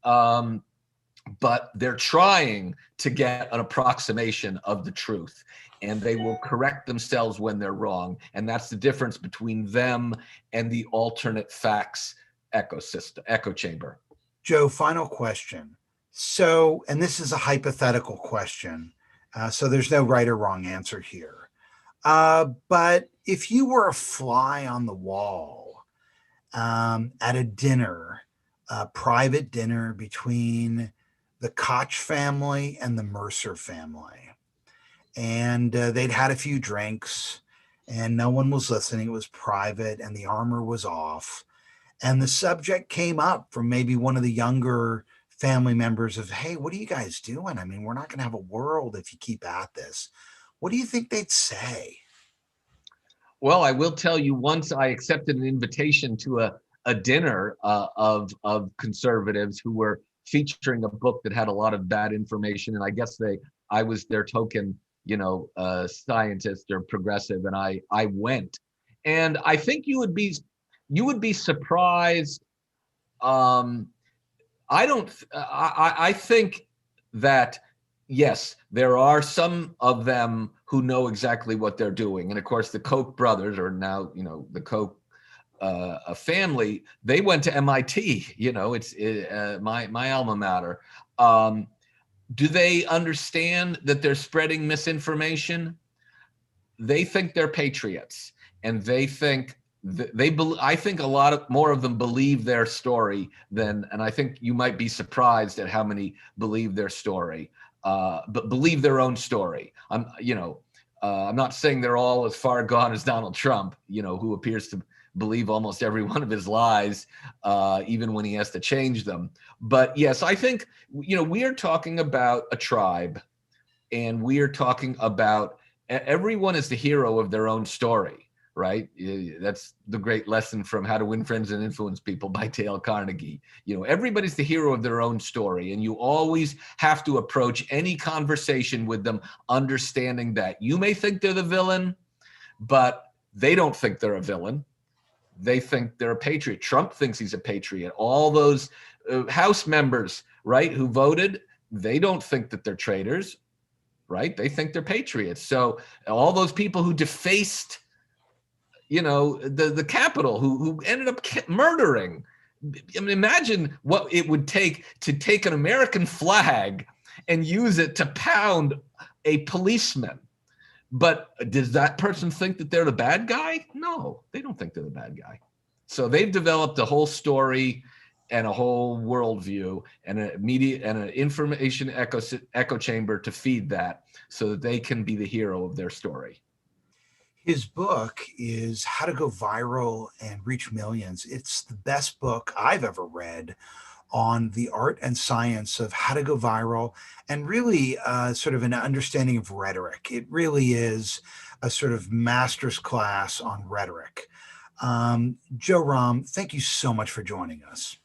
A: But they're trying to get an approximation of the truth, and they will correct themselves when they're wrong. And that's the difference between them and the alternate facts echo chamber.
B: Joe, final question. So, and this is a hypothetical question, so there's no right or wrong answer here. But if you were a fly on the wall at a dinner, a private dinner between the Koch family and the Mercer family, and they'd had a few drinks, and no one was listening. It was private and the armor was off. And the subject came up from maybe one of the younger family members of, hey, what are you guys doing? I mean, we're not going to have a world if you keep at this. What do you think they'd say?
A: Well, I will tell you, once I accepted an invitation to a dinner of conservatives who were featuring a book that had a lot of bad information, and I guess I was their token, scientist or progressive, and I went, and I think you would be surprised. Um, I don't. I think that yes, there are some of them who know exactly what they're doing, and of course, the Koch brothers, or now the Koch a family. They went to MIT. My alma mater. Do they understand that they're spreading misinformation? They think they're patriots, and they think I think a lot of more of them believe their story and I think you might be surprised at how many believe their story, but believe their own story. I'm not saying they're all as far gone as Donald Trump, who appears to believe almost every one of his lies, even when he has to change them. But yes, I think we are talking about a tribe, and we are talking about everyone is the hero of their own story, right? That's the great lesson from How to Win Friends and Influence People by Dale Carnegie. Everybody's the hero of their own story, and you always have to approach any conversation with them understanding that you may think they're the villain, but they don't think they're a villain. They think they're a patriot. Trump thinks he's a patriot. All those House members, right, who voted, they don't think that they're traitors, right? They think they're patriots. So all those people who defaced, the Capitol, who ended up murdering. I mean, imagine what it would take to take an American flag and use it to pound a policeman. But does that person think that they're the bad guy? No, they don't think they're the bad guy. So they've developed a whole story and a whole worldview and a media and an information echo chamber to feed that so that they can be the hero of their story.
B: His book is How to Go Viral and Reach Millions. It's the best book I've ever read on the art and science of how to go viral and really sort of an understanding of rhetoric. It really is a sort of master's class on rhetoric. Joe Romm, thank you so much for joining us.